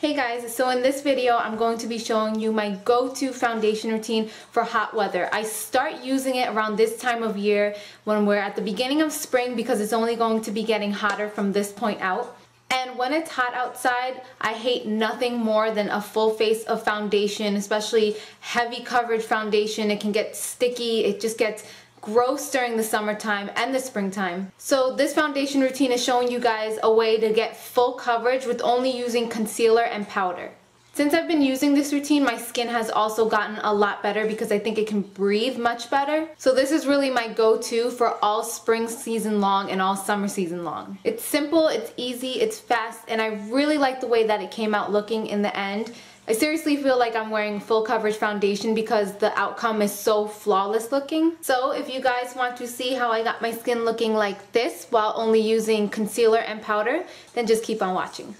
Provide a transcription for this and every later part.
Hey guys, so in this video I'm going to be showing you my go-to foundation routine for hot weather. I start using it around this time of year when we're at the beginning of spring because it's only going to be getting hotter from this point out. And when it's hot outside, I hate nothing more than a full face of foundation, especially heavy coverage foundation. It can get sticky, it just gets gross during the summertime and the springtime. So this foundation routine is showing you guys a way to get full coverage with only using concealer and powder. Since I've been using this routine, my skin has also gotten a lot better because I think it can breathe much better. So this is really my go-to for all spring season long and all summer season long. It's simple, it's easy, it's fast, and I really like the way that it came out looking in the end. I seriously feel like I'm wearing full coverage foundation because the outcome is so flawless looking. So if you guys want to see how I got my skin looking like this while only using concealer and powder, then just keep on watching.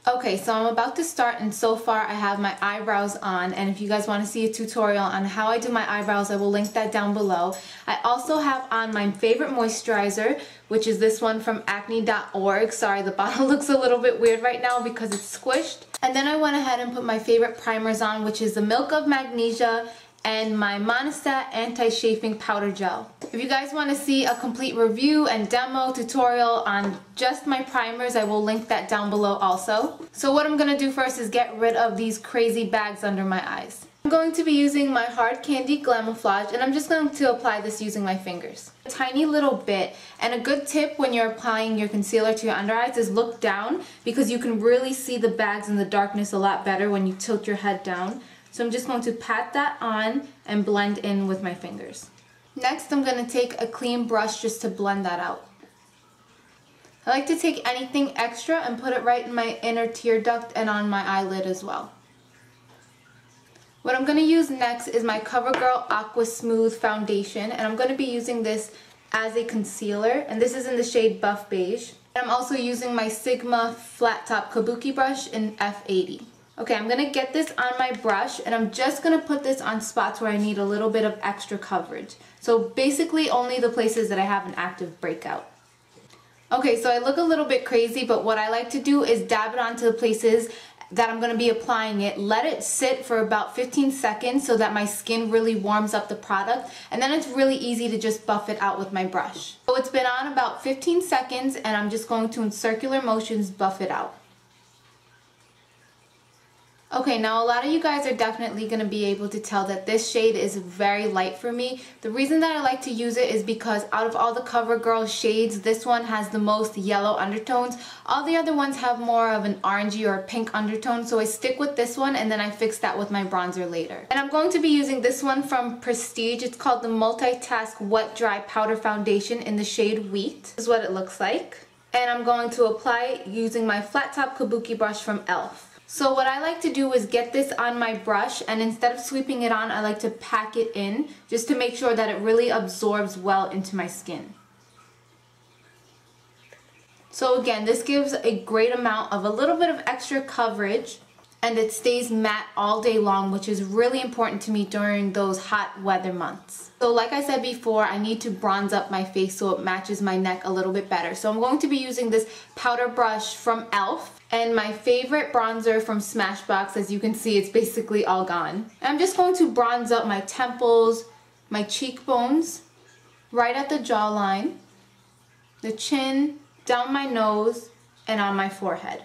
Okay, so I'm about to start, and so far I have my eyebrows on, and if you guys want to see a tutorial on how I do my eyebrows, I will link that down below. I also have on my favorite moisturizer, which is this one from acne.org. Sorry, the bottle looks a little bit weird right now because it's squished. And then I went ahead and put my favorite primers on, which is the Milk of Magnesia and my Monistat anti-chafing powder gel. If you guys want to see a complete review and demo tutorial on just my primers, I will link that down below also. So what I'm going to do first is get rid of these crazy bags under my eyes. I'm going to be using my Hard Candy Glamoflauge, and I'm just going to apply this using my fingers. A tiny little bit, and a good tip when you're applying your concealer to your under eyes is look down because you can really see the bags in the darkness a lot better when you tilt your head down. So I'm just going to pat that on and blend in with my fingers. Next, I'm going to take a clean brush just to blend that out. I like to take anything extra and put it right in my inner tear duct and on my eyelid as well. What I'm going to use next is my Covergirl Aquasmoofth foundation, and I'm going to be using this as a concealer, and this is in the shade Buff Beige. And I'm also using my Sigma flat top kabuki brush in F80. Okay, I'm going to get this on my brush, and I'm just going to put this on spots where I need a little bit of extra coverage. So basically only the places that I have an active breakout. Okay, so I look a little bit crazy, but what I like to do is dab it onto the places that I'm going to be applying it, let it sit for about 15 seconds so that my skin really warms up the product, and then it's really easy to just buff it out with my brush. So it's been on about 15 seconds, and I'm just going to, in circular motions, buff it out. Okay, now a lot of you guys are definitely going to be able to tell that this shade is very light for me. The reason that I like to use it is because out of all the CoverGirl shades, this one has the most yellow undertones. All the other ones have more of an orangey or pink undertone, so I stick with this one and then I fix that with my bronzer later. And I'm going to be using this one from Prestige. It's called the Multitask Wet Dry Powder Foundation in the shade Wheat. This is what it looks like. And I'm going to apply it using my flat top kabuki brush from e.l.f. So what I like to do is get this on my brush, and instead of sweeping it on, I like to pack it in just to make sure that it really absorbs well into my skin. So again, this gives a great amount of a little bit of extra coverage, and it stays matte all day long, which is really important to me during those hot weather months. So like I said before, I need to bronze up my face so it matches my neck a little bit better. So I'm going to be using this powder brush from e.l.f. and my favorite bronzer from Smashbox. As you can see, it's basically all gone. And I'm just going to bronze up my temples, my cheekbones, right at the jawline, the chin, down my nose, and on my forehead.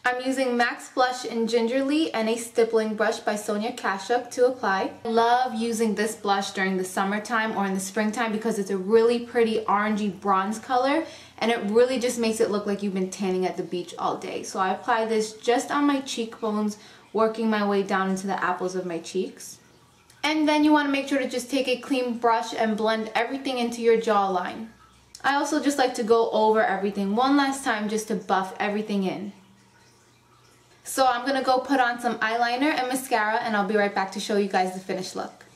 I'm using Max Blush in Gingerly and a stippling brush by Sonia Kashuk to apply. I love using this blush during the summertime or in the springtime because it's a really pretty orangey bronze color, and it really just makes it look like you've been tanning at the beach all day. So I apply this just on my cheekbones, working my way down into the apples of my cheeks. And then you want to make sure to just take a clean brush and blend everything into your jawline. I also just like to go over everything one last time just to buff everything in. So I'm going to go put on some eyeliner and mascara, and I'll be right back to show you guys the finished look.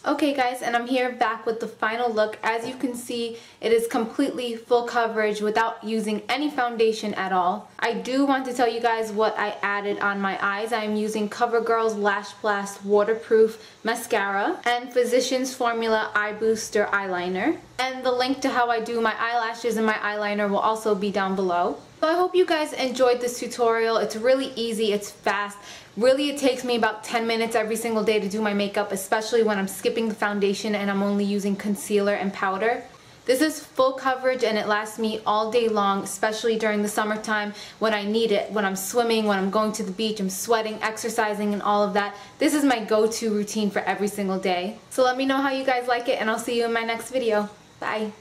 Okay guys, and I'm here back with the final look. As you can see, it is completely full coverage without using any foundation at all. I do want to tell you guys what I added on my eyes. I'm using CoverGirl's Lash Blast Waterproof Mascara and Physicians Formula Eye Booster Eyeliner. And the link to how I do my eyelashes and my eyeliner will also be down below. So I hope you guys enjoyed this tutorial. It's really easy, it's fast. Really, it takes me about 10 minutes every single day to do my makeup, especially when I'm skipping the foundation and I'm only using concealer and powder. This is full coverage and it lasts me all day long, especially during the summertime when I need it, when I'm swimming, when I'm going to the beach, I'm sweating, exercising, and all of that. This is my go-to routine for every single day. So let me know how you guys like it, and I'll see you in my next video. Bye.